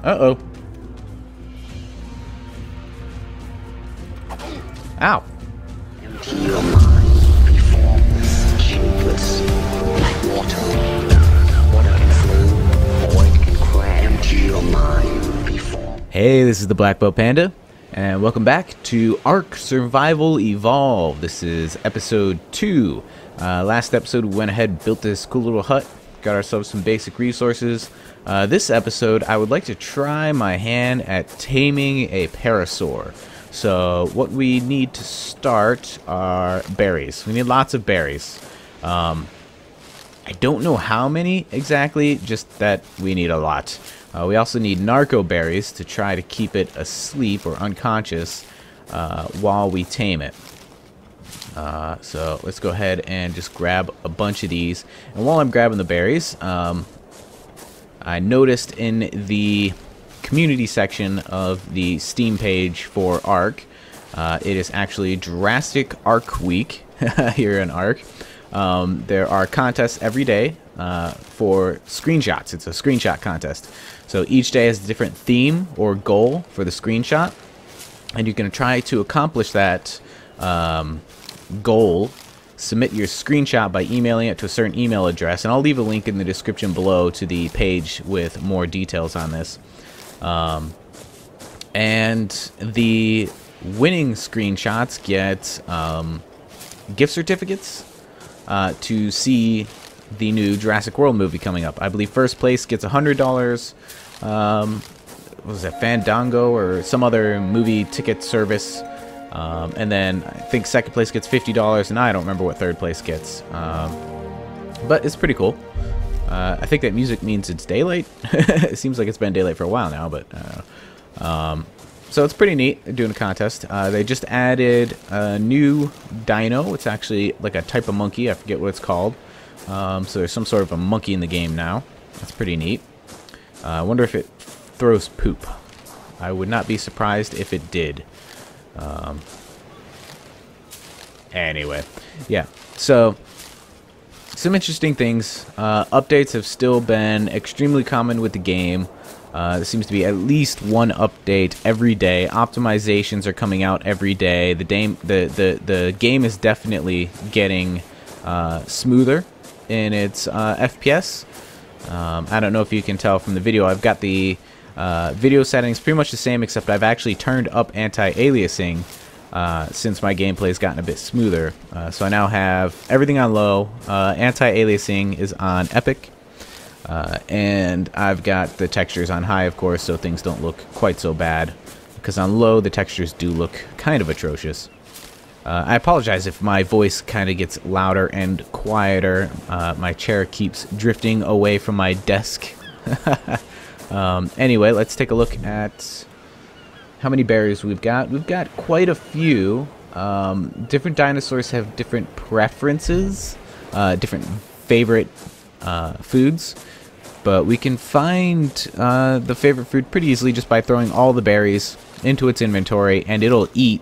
Uh-oh. Ow. Empty your mind before shapeless, like water. Water can flow, or it can crash. Empty your mind before. Hey, this is the Black Belt Panda, and welcome back to Ark Survival Evolved. This is episode 2. Last episode we went ahead and built this cool little hut, got ourselves some basic resources. This episode I would like to try my hand at taming a parasaur. So what we need to start are berries. We need lots of berries. I don't know how many exactly, just that we need a lot. We also need narco berries to try to keep it asleep or unconscious while we tame it. So let's go ahead and just grab a bunch of these. And while I'm grabbing the berries, I noticed in the community section of the Steam page for Ark, it is actually Jurassic Ark Week here in Ark. There are contests every day for screenshots. It's a screenshot contest. So each day has a different theme or goal for the screenshot, and you can try to accomplish that goal. Submit your screenshot by emailing it to a certain email address, and I'll leave a link in the description below to the page with more details on this. And the winning screenshots get gift certificates to see the new Jurassic World movie coming up. I believe first place gets $100. What was that, Fandango or some other movie ticket service? And then I think second place gets $50, and I don't remember what third place gets. But it's pretty cool. I think that music means it's daylight. It seems like it's been daylight for a while now, but so it's pretty neat doing a contest. They just added a new dino. It's actually like a type of monkey. I forget what it's called. So there's some sort of a monkey in the game now. That's pretty neat. I wonder if it throws poop. I would not be surprised if it did. Anyway, yeah. So some interesting things. Updates have still been extremely common with the game. There seems to be at least one update every day. Optimizations are coming out every day. The game is definitely getting smoother in its FPS. I don't know if you can tell from the video. I've got the video settings pretty much the same, except I've actually turned up anti-aliasing since my gameplay's gotten a bit smoother. So I now have everything on low. Anti-aliasing is on epic. And I've got the textures on high, of course, so things don't look quite so bad. Because on low, the textures do look kind of atrocious. I apologize if my voice kind of gets louder and quieter. My chair keeps drifting away from my desk. Anyway, let's take a look at how many berries we've got. We've got quite a few. Different dinosaurs have different preferences, different favorite foods. But we can find the favorite food pretty easily just by throwing all the berries into its inventory, and it'll eat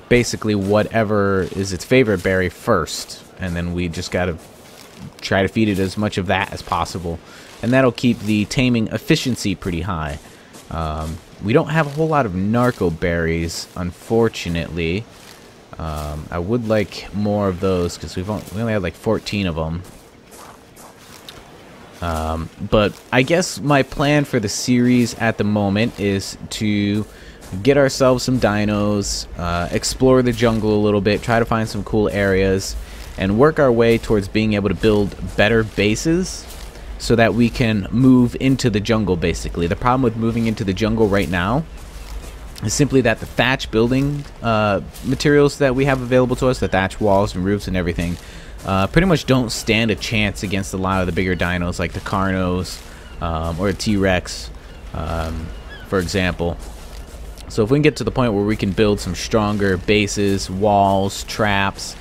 basically whatever is its favorite berry first. And then we just gotta try to feed it as much of that as possible. And that'll keep the taming efficiency pretty high. We don't have a whole lot of narco berries, unfortunately. I would like more of those because we only had like 14 of them. But I guess my plan for the series at the moment is to get ourselves some dinos, explore the jungle a little bit, try to find some cool areas, and work our way towards being able to build better bases so that we can move into the jungle, basically. The problem with moving into the jungle right now is simply that the thatch building materials that we have available to us, the thatch walls and roofs and everything, pretty much don't stand a chance against a lot of the bigger dinos like the Carnos or the T-Rex, for example. So if we can get to the point where we can build some stronger bases, walls, traps,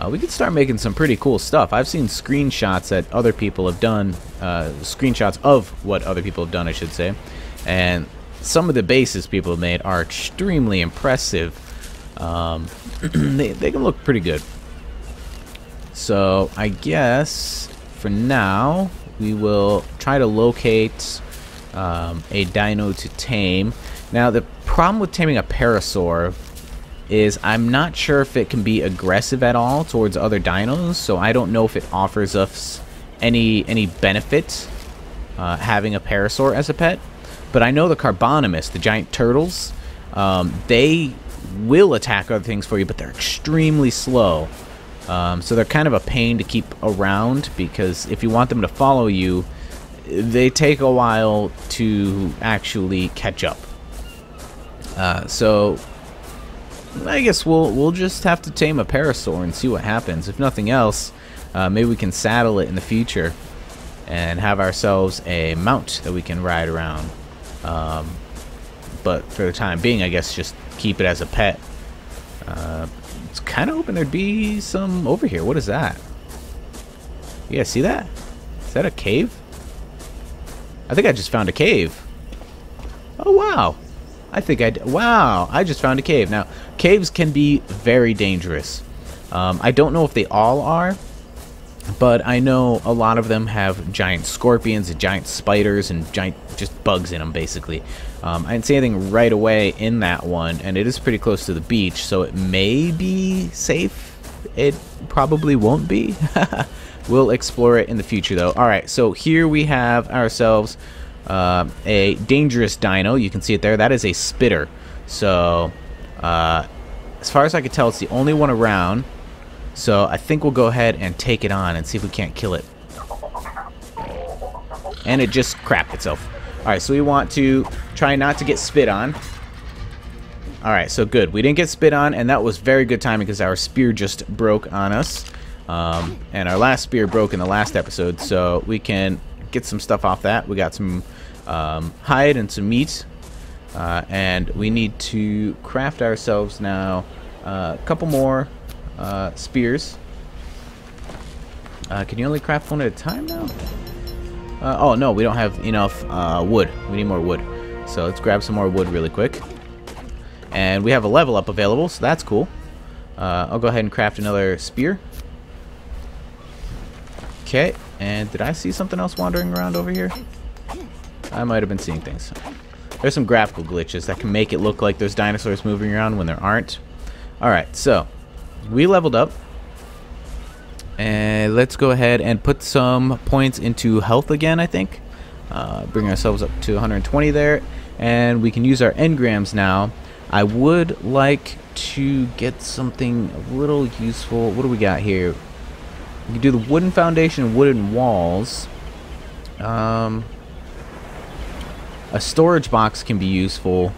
we can start making some pretty cool stuff. I've seen screenshots that other people have done, screenshots of what other people have done, I should say, and some of the bases people have made are extremely impressive. They can look pretty good. So I guess for now we will try to locate a dino to tame. Now, the problem with taming a parasaur is I'm not sure if it can be aggressive at all towards other dinos, so I don't know if it offers us any benefit having a parasaur as a pet. But I know the Carbonimus, the giant turtles, they will attack other things for you, but they're extremely slow. So they're kind of a pain to keep around, because if you want them to follow you, they take a while to actually catch up. So I guess we'll just have to tame a parasaur and see what happens. If nothing else, maybe we can saddle it in the future and have ourselves a mount that we can ride around. But for the time being, I guess just keep it as a pet. It's kind of hoping there'd be some over here. What is that? You guys see that? Is that a cave? I think I just found a cave. Oh, wow. Wow, I just found a cave. Now, caves can be very dangerous. I don't know if they all are, but I know a lot of them have giant scorpions and giant spiders and giant just bugs in them, basically. I didn't see anything right away in that one, and it is pretty close to the beach, so it may be safe. It probably won't be. We'll explore it in the future, though. Alright, so here we have ourselves a dangerous dino. You can see it there. That is a spitter. So, as far as I can tell, it's the only one around. So I think we'll go ahead and take it on and see if we can't kill it. And it just crapped itself. Alright, so we want to try not to get spit on. Alright, so good. We didn't get spit on, and that was very good timing because our spear just broke on us. And our last spear broke in the last episode, so we can get some stuff off that. We got some hide and some meat. And we need to craft ourselves now a couple more spears. Can you only craft one at a time now? Oh no, we don't have enough wood. We need more wood. So let's grab some more wood really quick. And we have a level up available, so that's cool. I'll go ahead and craft another spear. Okay, and did I see something else wandering around over here? I might have been seeing things. There's some graphical glitches that can make it look like there's dinosaurs moving around when there aren't. Alright, so we leveled up. And let's go ahead and put some points into health again, I think. Bring ourselves up to 120 there. And we can use our engrams now. I would like to get something a little useful. What do we got here? We can do the wooden foundation and wooden walls. A storage box can be useful.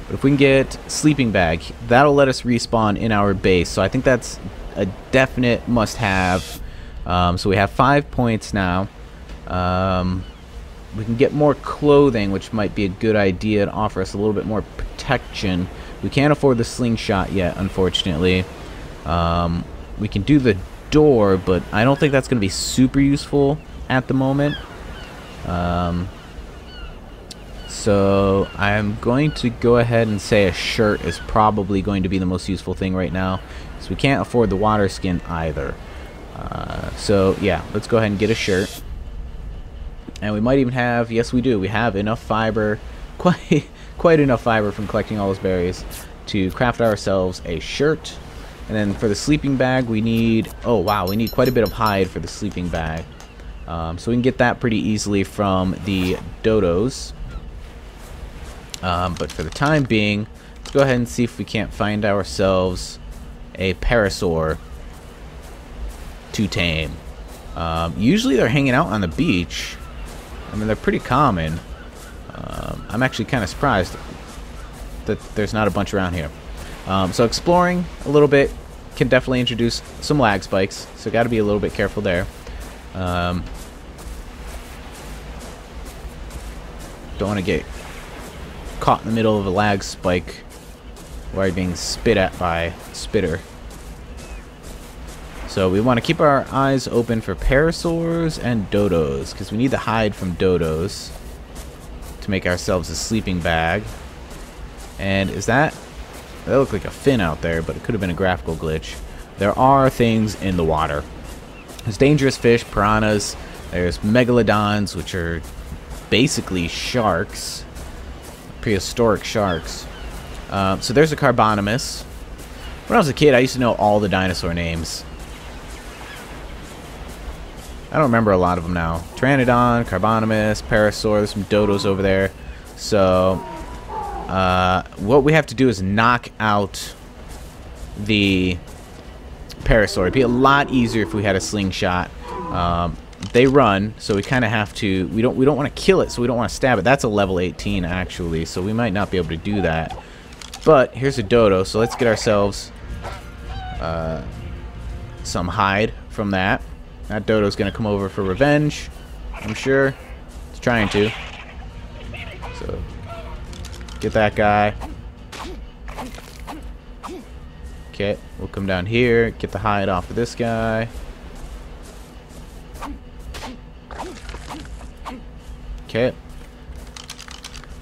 But if we can get sleeping bag, that'll let us respawn in our base. So I think that's a definite must-have. So we have 5 points now. We can get more clothing, which might be a good idea to offer us a little bit more protection. We can't afford the slingshot yet, unfortunately. We can do the door, but I don't think that's going to be super useful at the moment. So I'm going to go ahead and say a shirt is probably going to be the most useful thing right now, because we can't afford the water skin either. So yeah, let's go ahead and get a shirt. And we might even have, yes we do, we have enough fiber, quite enough fiber from collecting all those berries to craft ourselves a shirt. And then for the sleeping bag we need, oh wow, we need quite a bit of hide for the sleeping bag. So we can get that pretty easily from the dodos. But for the time being, let's go ahead and see if we can't find ourselves a parasaur to tame. Usually they're hanging out on the beach. I mean, they're pretty common. I'm actually kind of surprised that there's not a bunch around here. So exploring a little bit can definitely introduce some lag spikes, so got to be a little bit careful there. Don't want to get caught in the middle of a lag spike while you're being spit at by spitter. So we want to keep our eyes open for parasaurs and dodos, because we need the hide from dodos to make ourselves a sleeping bag. And is that looked like a fin out there, but it could have been a graphical glitch. There are things in the water. There's dangerous fish, piranhas. There's megalodons, which are basically sharks. Prehistoric sharks. So there's a Carbonimus. When I was a kid, I used to know all the dinosaur names. I don't remember a lot of them now. Pteranodon, Carbonimus, Parasaur, there's some dodos over there. So, what we have to do is knock out the Parasaur. It'd be a lot easier if we had a slingshot. They run, so we kind of have to. We don't want to kill it, so we don't want to stab it. That's a level 18 actually, so we might not be able to do that. But here's a dodo, so let's get ourselves some hide from that. That dodo's gonna come over for revenge, I'm sure. It's trying to. So get that guy. Okay, we'll come down here, get the hide off of this guy. Okay.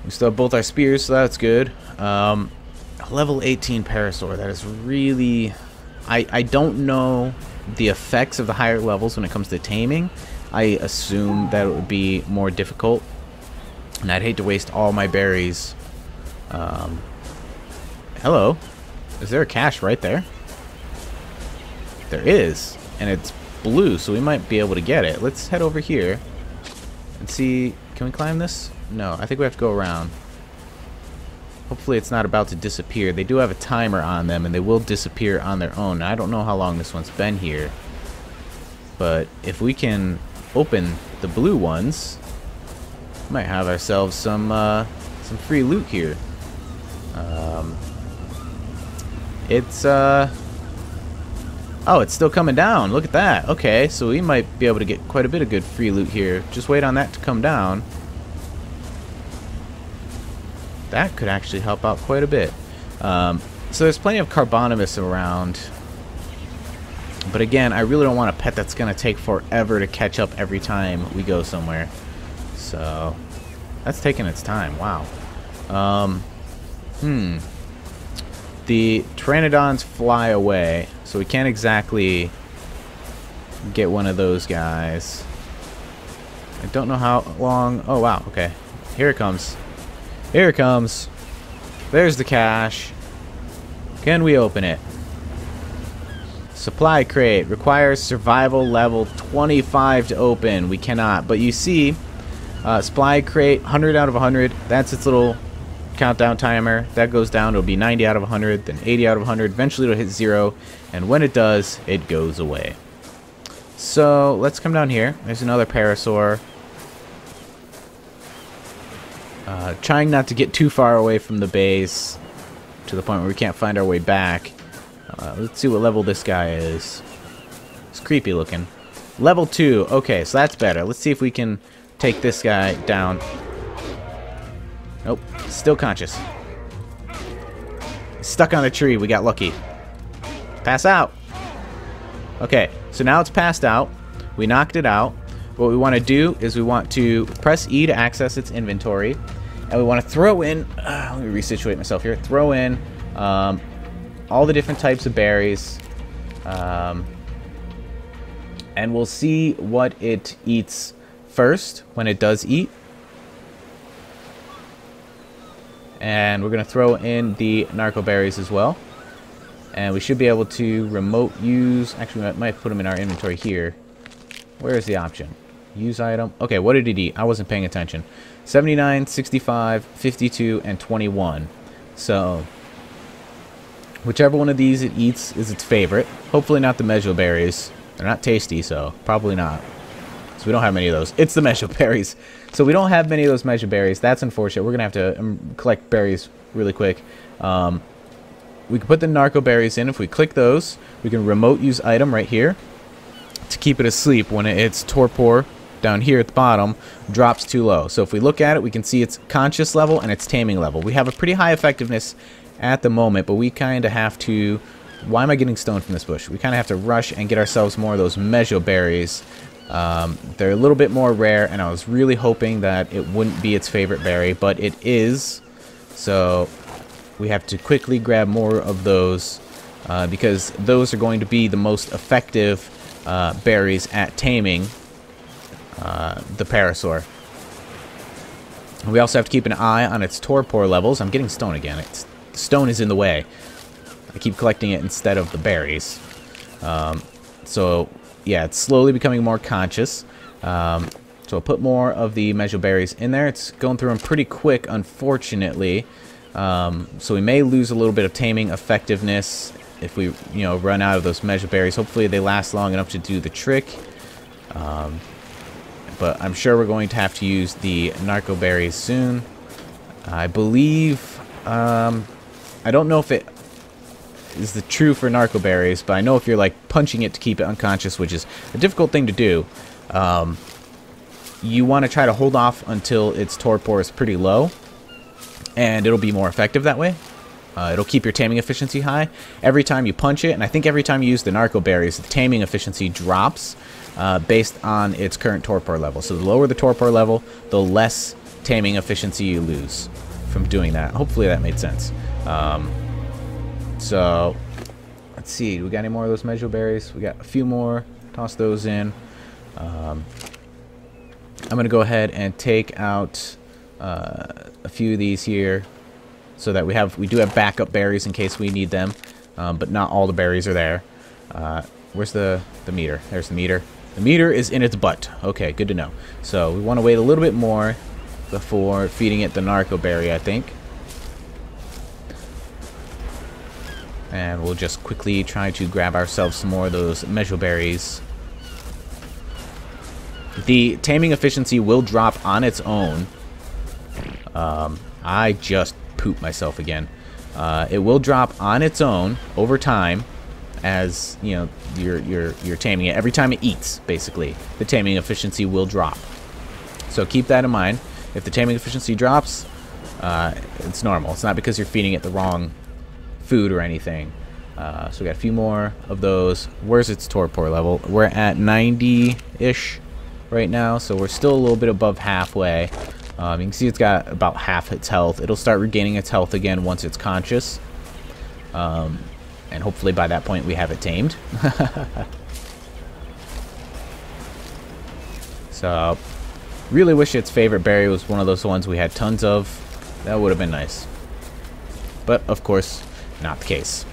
We still have both our spears, so that's good. Level 18 Parasaur, that is really... I don't know the effects of the higher levels when it comes to taming. I assume that it would be more difficult. And I'd hate to waste all my berries. Hello. Is there a cache right there? There is. And it's blue, so we might be able to get it. Let's head over here and see... Can we climb this? No, I think we have to go around. Hopefully it's not about to disappear. They do have a timer on them, and they will disappear on their own. Now, I don't know how long this one's been here. But if we can open the blue ones, we might have ourselves some free loot here. Oh, it's still coming down. Look at that. Okay, so we might be able to get quite a bit of good free loot here. Just wait on that to come down. That could actually help out quite a bit. So there's plenty of Carbonimus around. But again, I really don't want a pet that's going to take forever to catch up every time we go somewhere. So that's taking its time. Wow. The Pteranodons fly away, so we can't exactly get one of those guys. I don't know how long... Oh, wow, okay. Here it comes. Here it comes. There's the cache. Can we open it? Supply crate. Requires survival level 25 to open. We cannot. But you see, supply crate, 100 out of 100. That's its little... countdown timer. That goes down. It'll be 90 out of 100, then 80 out of 100. Eventually it'll hit 0, and when it does, it goes away. So let's come down here. There's another Parasaur. Trying not to get too far away from the base to the point where we can't find our way back. Let's see what level this guy is. It's creepy looking. Level 2. Okay, so that's better. Let's see if we can take this guy down. Nope, still conscious. Stuck on a tree, we got lucky. Pass out. Okay, so now it's passed out. We knocked it out. What we want to do is we want to press E to access its inventory. And we want to throw in, let me resituate myself here. Throw in all the different types of berries. And we'll see what it eats first when it does eat. And we're going to throw in the narco berries as well. And we should be able to remote use. Actually, we might put them in our inventory here. Where is the option? Use item. Okay, what did it eat? I wasn't paying attention. 79, 65, 52, and 21. So, whichever one of these it eats is its favorite. Hopefully not the mejo berries. They're not tasty, so probably not. So we don't have many of those. It's the mejo berries. So we don't have many of those mejo berries. That's unfortunate. We're going to have to collect berries really quick. We can put the narco berries in. If we click those, we can remote use item right here to keep it asleep when its torpor down here at the bottom drops too low. So if we look at it, we can see its conscious level and its taming level. We have a pretty high effectiveness at the moment, but we kind of have to... Why am I getting stoned from this bush? We kind of have to rush and get ourselves more of those mejo berries. They're a little bit more rare, and I was really hoping that it wouldn't be its favorite berry, but it is. So we have to quickly grab more of those because those are going to be the most effective berries at taming the Parasaur. We also have to keep an eye on its torpor levels. I'm getting stone again. Stone is in the way. I keep collecting it instead of the berries. So, yeah, it's slowly becoming more conscious. So I'll put more of the measure berries in there. It's going through them pretty quick, unfortunately. So we may lose a little bit of taming effectiveness if we, run out of those measure berries. Hopefully they last long enough to do the trick. But I'm sure we're going to have to use the narco berries soon. I believe, I don't know if it is the true for narco berries, but I know if you're like punching it to keep it unconscious, which is a difficult thing to do, you want to try to hold off until its torpor is pretty low, and it'll be more effective that way. It'll keep your taming efficiency high. Every time you punch it, and I think every time you use the narco berries, the taming efficiency drops based on its current torpor level. So the lower the torpor level, the less taming efficiency you lose from doing that. Hopefully that made sense. So let's see. Do we got any more of those measure berries? We got a few more. Toss those in. I'm going to go ahead and take out a few of these here, so that we do have backup berries in case we need them, but not all the berries are there. Where's the meter? There's the meter. The meter is in its butt. Okay, good to know. So we want to wait a little bit more before feeding it the narco berry, I think. And we'll just quickly try to grab ourselves some more of those measure berries. The taming efficiency will drop on its own. I just pooped myself again. It will drop on its own over time, as you're taming it. Every time it eats, basically, the taming efficiency will drop. So keep that in mind. If the taming efficiency drops, it's normal. It's not because you're feeding it the wrong food or anything. So we got a few more of those. Where's its torpor level? We're at 90-ish right now, so we're still a little bit above halfway. You can see it's got about half its health. It'll start regaining its health again once it's conscious. And hopefully by that point we have it tamed. So, really wish its favorite berry was one of those ones we had tons of. That would have been nice. But, of course, not the case.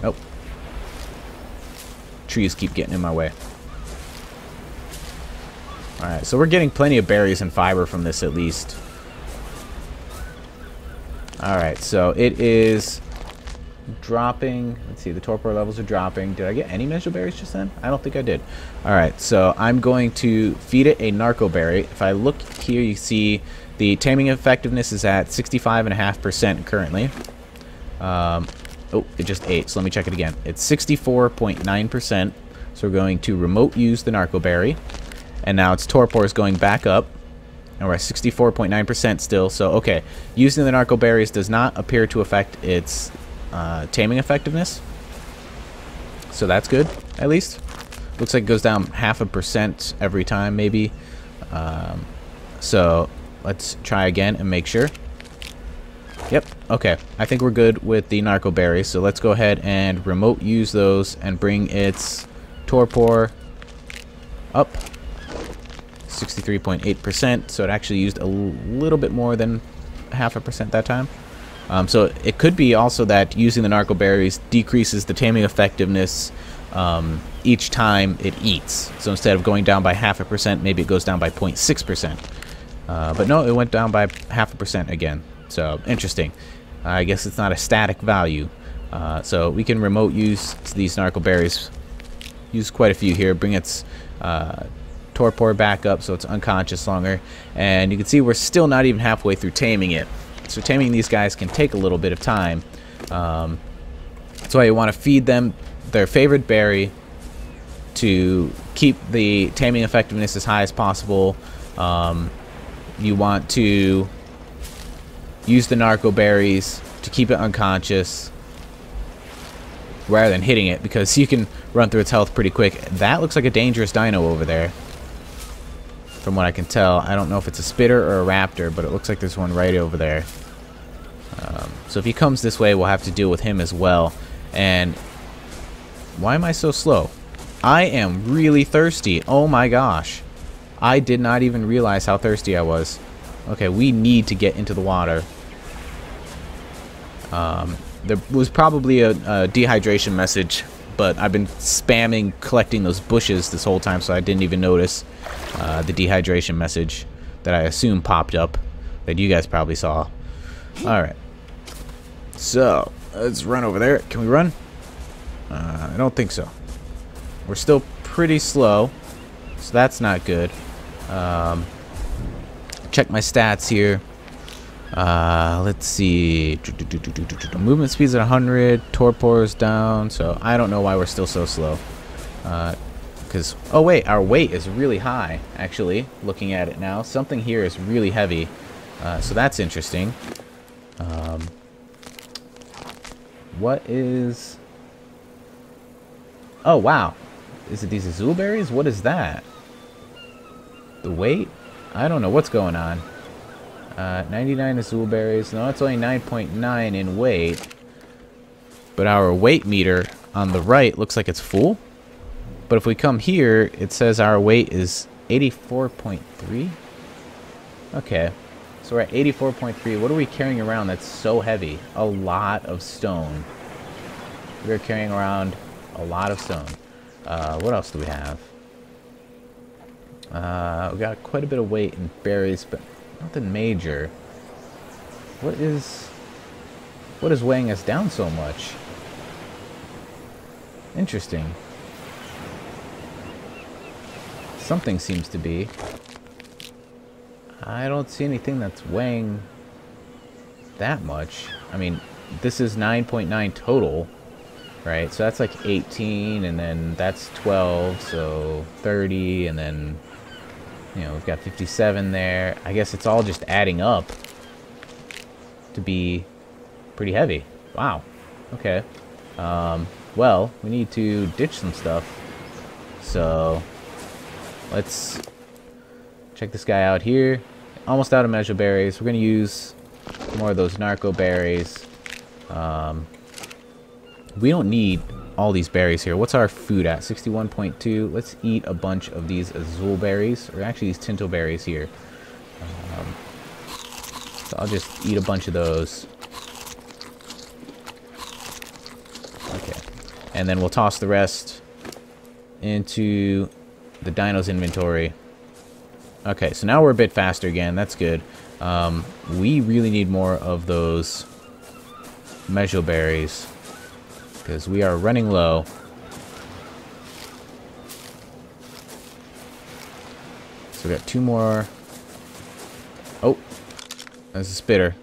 Nope. Trees keep getting in my way. Alright, so we're getting plenty of berries and fiber from this at least. Alright, so it is dropping. Let's see, the torpor levels are dropping. Did I get any measure berries just then? I don't think I did. Alright, so I'm going to feed it a narco berry. If I look here, you see the taming effectiveness is at 65.5% currently. Oh, it just ate, so let me check it again. It's 64.9%. So we're going to remote use the narco berry. And now its torpor is going back up. And we're at 64.9% still. So, okay. Using the narco berries does not appear to affect its taming effectiveness. So that's good, at least. Looks like it goes down 0.5% every time, maybe. So, let's try again and make sure. Yep, okay. I think we're good with the narco berries. So let's go ahead and remote use those and bring its torpor up. 63.8%, so it actually used a little bit more than 0.5% that time. So it could be also that using the narco berries decreases the taming effectiveness each time it eats. So instead of going down by 0.5%, maybe it goes down by 0.6%. But no, it went down by 0.5% again. So interesting. I guess it's not a static value. So we can remote use these narco berries. Use quite a few here. Bring its torpor back up so it's unconscious longer, and you can see we're still not even halfway through taming it. So taming these guys can take a little bit of time. That's why you want to feed them their favorite berry to keep the taming effectiveness as high as possible. You want to use the narco berries to keep it unconscious rather than hitting it, because you can run through its health pretty quick. That looks like a dangerous dino over there. From what I can tell, I don't know if it's a spitter or a raptor, but it looks like there's one right over there. So if he comes this way, we'll have to deal with him as well. And why am I so slow? I am really thirsty. Oh my gosh. I did not even realize how thirsty I was. Okay, we need to get into the water. There was probably a dehydration message, but I've been spamming collecting those bushes this whole time, so I didn't even notice the dehydration message that I assume popped up that you guys probably saw. Alright. So, let's run over there. Can we run? I don't think so. We're still pretty slow, so that's not good. Check my stats here. Let's see. Movement speed's at 100. Torpor is down, so I don't know why we're still so slow. Because, oh wait, our weight is really high, actually, looking at it now. Something here is really heavy, so that's interesting. What is... Oh, wow. Is it these azul berries? What is that? The weight? I don't know what's going on. 99 azul berries. No, it's only 9.9 in weight. But our weight meter on the right looks like it's full. But if we come here, it says our weight is 84.3. Okay. So we're at 84.3. What are we carrying around that's so heavy? A lot of stone. We're carrying around a lot of stone. What else do we have? We got quite a bit of weight in berries, but nothing major. What is weighing us down so much? Interesting. Something seems to be. I don't see anything that's weighing that much. I mean, this is 9.9 total, right? So that's like 18, and then that's 12, so 30, and then, you know, we've got 57 there. I guess it's all just adding up to be pretty heavy. Wow. Okay. Well, we need to ditch some stuff. So, let's check this guy out here. Almost out of measure berries. We're going to use more of those narco berries. We don't need all these berries here. What's our food at? 61.2. Let's eat a bunch of these azul berries, or actually these tinto berries here. So I'll just eat a bunch of those. Okay. And then we'll toss the rest into the dino's inventory. Okay, so now we're a bit faster again. That's good. We really need more of those mejo berries, because we are running low. So we got 2 more. Oh, there's a spitter.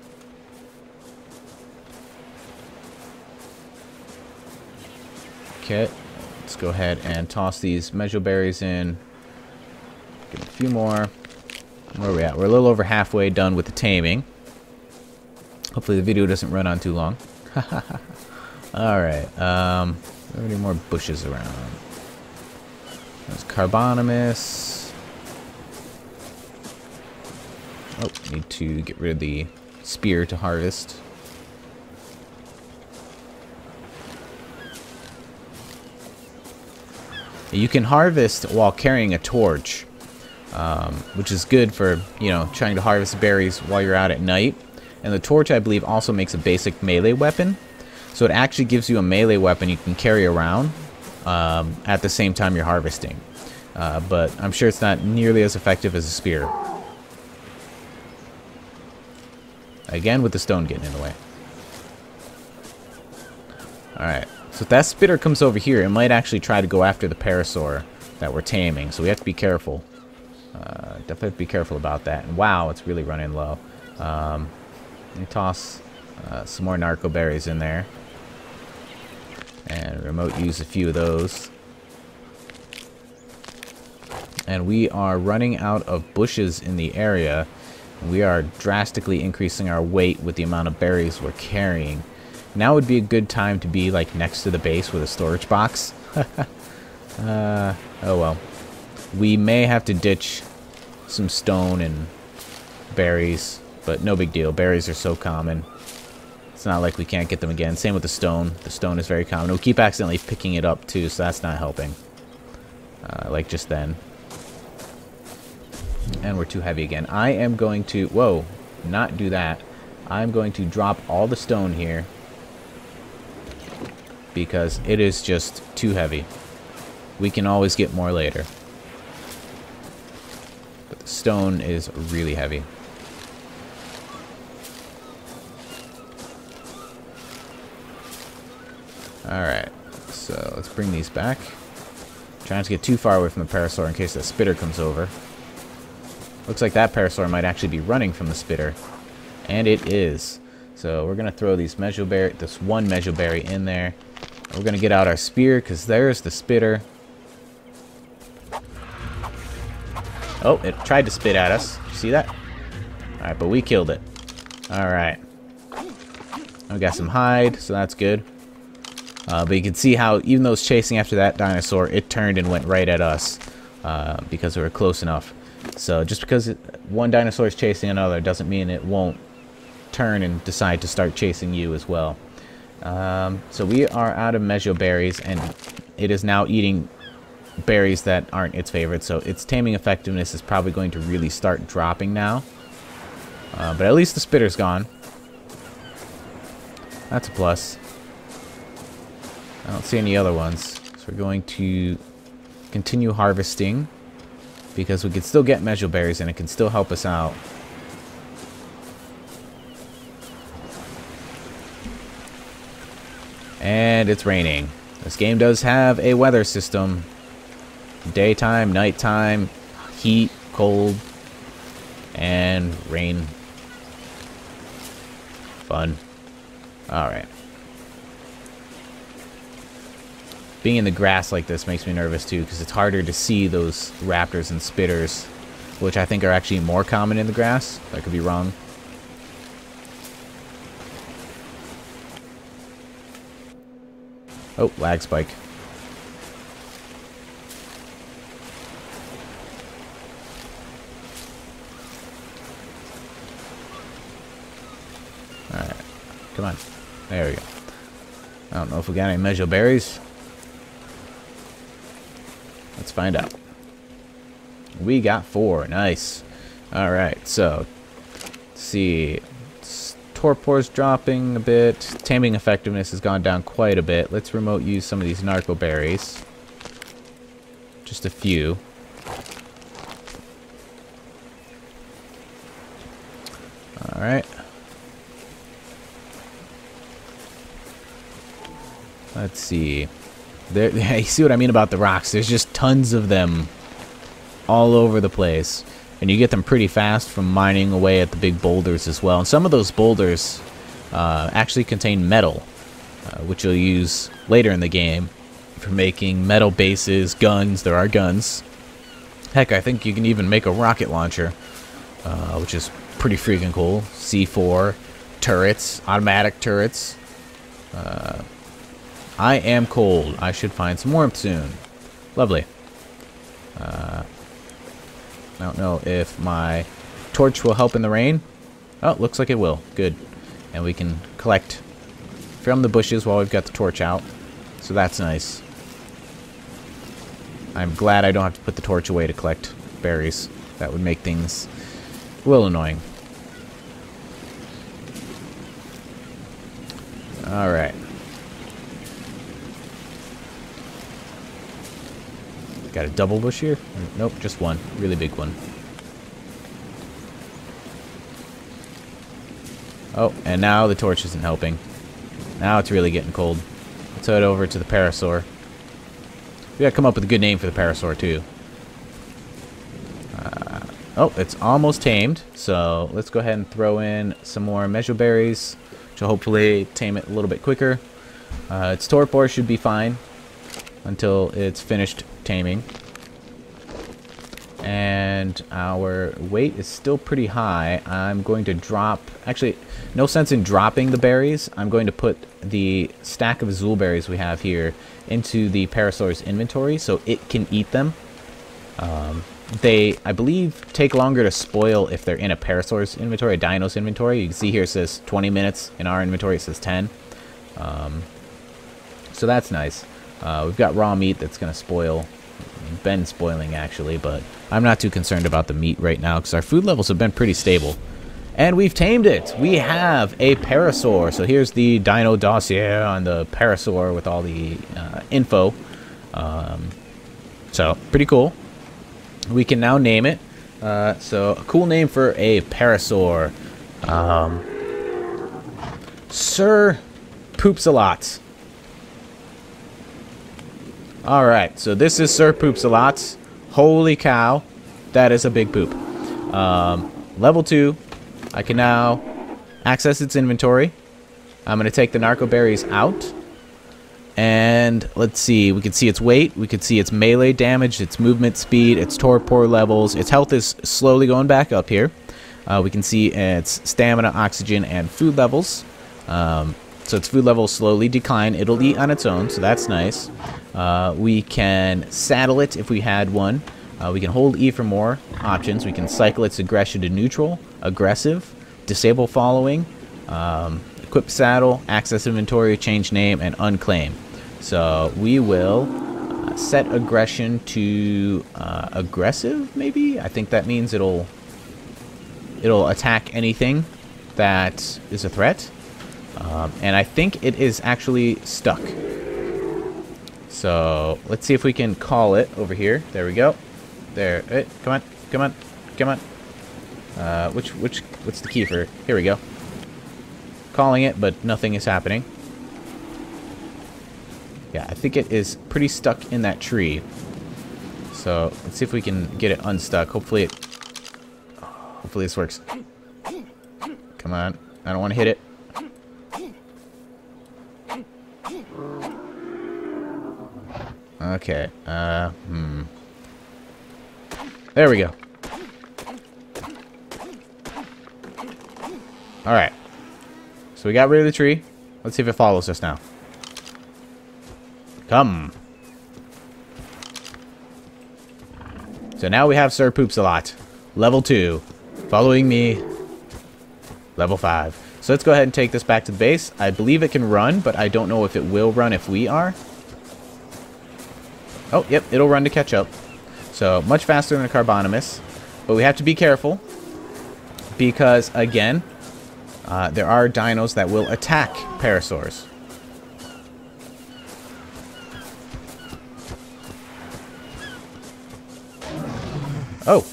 Okay, let's go ahead and toss these mejo berries in. Get a few more. Where are we at? We're a little over halfway done with the taming. Hopefully the video doesn't run on too long. Alright, are there any more bushes around? There's Carbonimus. Oh, need to get rid of the spear to harvest. You can harvest while carrying a torch, which is good for, you know, trying to harvest berries while you're out at night. And the torch, I believe, also makes a basic melee weapon. So it actually gives you a melee weapon you can carry around at the same time you're harvesting. But I'm sure it's not nearly as effective as a spear. Again, with the stone getting in the way. Alright, so if that spitter comes over here, it might actually try to go after the parasaur that we're taming. So we have to be careful. Definitely have to be careful about that. And wow, it's really running low. Let me toss some more narco berries in there. And remote use a few of those. And we are running out of bushes in the area. We are drastically increasing our weight with the amount of berries we're carrying. Now would be a good time to be like next to the base with a storage box. Oh well. We may have to ditch some stone and berries, but no big deal. Berries are so common. It's not like we can't get them again. Same with the stone. The stone is very common. We keep accidentally picking it up too, so that's not helping. Like just then. And we're too heavy again. I am going to... Whoa. Not do that. I'm going to drop all the stone here. Because it is just too heavy. We can always get more later. But the stone is really heavy. Alright. So let's bring these back. Trying to get too far away from the parasaur in case the spitter comes over. Looks like that parasaur might actually be running from the spitter. And it is. So we're going to throw these this one mejoberry in there. We're going to get out our spear because there's the spitter. Oh, it tried to spit at us. You see that? Alright, but we killed it. Alright. We got some hide, so that's good. But you can see how, even though it's chasing after that dinosaur, it turned and went right at us. Because we were close enough. So just because one dinosaur is chasing another doesn't mean it won't turn and decide to start chasing you as well. So we are out of mejoberries, and it is now eating berries that aren't its favorite. So its taming effectiveness is probably going to really start dropping now. But at least the spitter's gone. That's a plus. I don't see any other ones. So we're going to continue harvesting. Because we can still get mejoberries and it can still help us out. And it's raining. This game does have a weather system. Daytime, nighttime, heat, cold, and rain. Fun. Alright. Being in the grass like this makes me nervous too, because it's harder to see those raptors and spitters, which I think are actually more common in the grass. I could be wrong. Oh, lag spike. Alright, come on. There we go. I don't know if we got any mejoberries. Let's find out. We got 4. Nice. Alright, so let's see. Torpor's dropping a bit. Taming effectiveness has gone down quite a bit. Let's remote use some of these narco berries. Just a few. Alright. Let's see. There, you see what I mean about the rocks? There's just tons of them all over the place. And you get them pretty fast from mining away at the big boulders as well. And some of those boulders actually contain metal, which you'll use later in the game for making metal bases, guns. There are guns. Heck, I think you can even make a rocket launcher, which is pretty freaking cool. C4, turrets, automatic turrets. I am cold. I should find some warmth soon. Lovely. I don't know if my torch will help in the rain. Oh, looks like it will. Good. And we can collect from the bushes while we've got the torch out. So that's nice. I'm glad I don't have to put the torch away to collect berries. That would make things a little annoying. Alright. Got a double bush here? Nope, just one. Really big one. Oh, and now the torch isn't helping. Now it's really getting cold. Let's head over to the parasaur. We gotta come up with a good name for the parasaur, too. Oh, it's almost tamed. So let's go ahead and throw in some more mejoberries, which will hopefully tame it a little bit quicker. Its torpor should be fine until it's finished taming. And our weight is still pretty high. I'm going to drop... Actually, no sense in dropping the berries. I'm going to put the stack of zoolberries we have here into the parasaur's inventory so it can eat them. They, I believe, take longer to spoil if they're in a parasaur's inventory, a dino's inventory. You can see here it says 20 minutes. In our inventory it says 10. So that's nice. We've got raw meat that's going to spoil been spoiling actually, but I'm not too concerned about the meat right now because our food levels have been pretty stable. And we've tamed it. We have a parasaur. So here's the dino dossier on the parasaur with all the info. So pretty cool. We can now name it. So a cool name for a parasaur. Sir Poopsalot. Alright, so this is Sir Poopsalot. Holy cow. That is a big poop. Level 2. I can now access its inventory. I'm going to take the narco berries out. And let's see. We can see its weight. We can see its melee damage, its movement speed, its torpor levels. Its health is slowly going back up here. We can see its stamina, oxygen, and food levels. So its food levels slowly decline. It'll eat on its own, so that's nice. We can saddle it if we had one. We can hold E for more options. We can cycle its aggression to neutral, aggressive, disable following, equip saddle, access inventory, change name, and unclaim. So we will set aggression to aggressive, maybe? I think that means it'll attack anything that is a threat. And I think it is actually stuck. So let's see if we can call it over here. There we go. There. Hey, come on, come on, come on. What's the key for? Here we go. Calling it, but nothing is happening. Yeah, I think it is pretty stuck in that tree. So let's see if we can get it unstuck. Hopefully this works. Come on. I don't want to hit it. Okay. There we go. Alright. So we got rid of the tree. Let's see if it follows us now. Come. So now we have Sir Poopsalot. Level 2. Following me. Level 5. So let's go ahead and take this back to the base. I believe it can run, but I don't know if it will run if we are. Oh, yep, it'll run to catch up. So much faster than a Carbonimus. But we have to be careful. Because, again, there are dinos that will attack parasaurs. Oh.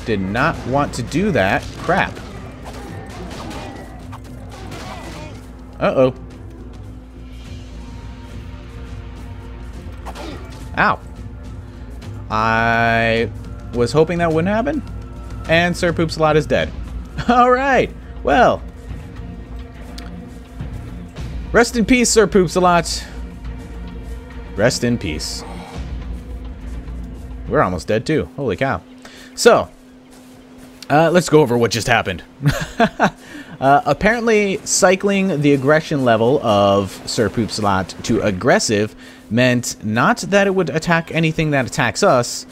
Did not want to do that. Crap. Uh-oh. Ow. I was hoping that wouldn't happen. And Sir Poopsalot is dead. Alright. Well. Rest in peace, Sir Poopsalot. Rest in peace. We're almost dead too. Holy cow. So, let's go over what just happened. Apparently, cycling the aggression level of Sir Poopsalot to aggressive meant not that it would attack anything that attacks us,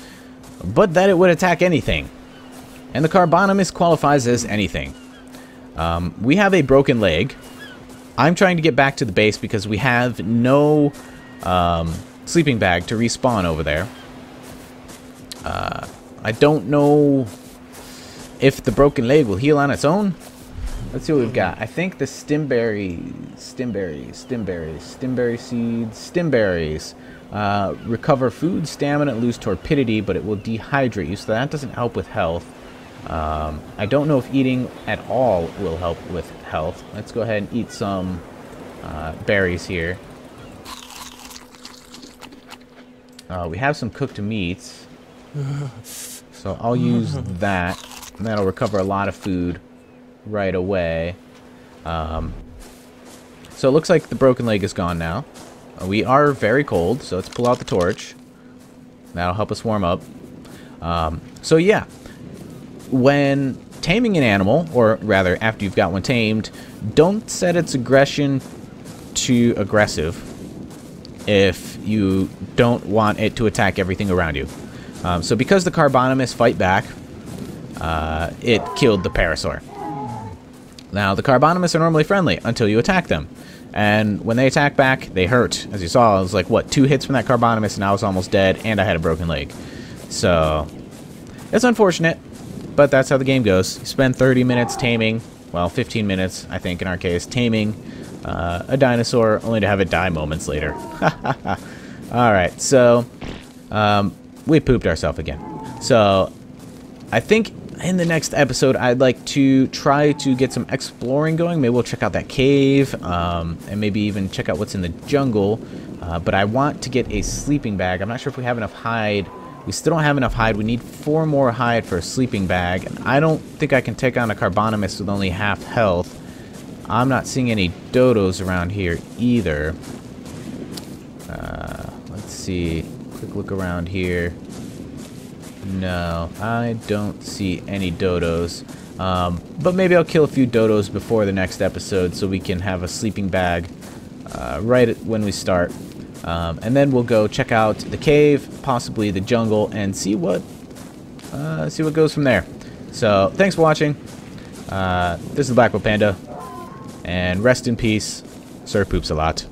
but that it would attack anything. And the Carbonimus qualifies as anything. We have a broken leg. I'm trying to get back to the base because we have no sleeping bag to respawn over there. I don't know if the broken leg will heal on its own. Let's see what we've got. I think the stimberry seeds recover food, stamina, and lose torpidity, but it will dehydrate you, so that doesn't help with health. I don't know if eating at all will help with health. Let's go ahead and eat some berries here. We have some cooked meats. So I'll use that. And that'll recover a lot of food right away. So it looks like the broken leg is gone now. We are very cold, so let's pull out the torch. That'll help us warm up. So yeah, when taming an animal, or rather after you've got one tamed, don't set its aggression to aggressive if you don't want it to attack everything around you. So because the Carbonimus fight back, it killed the parasaur. Now, the Carbonimus are normally friendly until you attack them. And when they attack back, they hurt. As you saw, it was like, what, 2 hits from that Carbonomus, and I was almost dead, and I had a broken leg. So, it's unfortunate, but that's how the game goes. You spend 30 minutes taming, well, 15 minutes, I think, in our case, taming a dinosaur, only to have it die moments later. Alright, so, we pooped ourselves again. So, I think in the next episode, I'd like to try to get some exploring going. Maybe we'll check out that cave, and maybe even check out what's in the jungle. But I want to get a sleeping bag. I'm not sure if we have enough hide. We still don't have enough hide. We need 4 more hide for a sleeping bag. And I don't think I can take on a Carbonomus with only half health. I'm not seeing any dodos around here either. Let's see. Quick look around here. No, I don't see any dodos. But maybe I'll kill a few dodos before the next episode so we can have a sleeping bag right when we start. And then we'll go check out the cave, possibly the jungle, and see what goes from there. So, thanks for watching. This is the Black Panda, and rest in peace, Sir Poopsalot.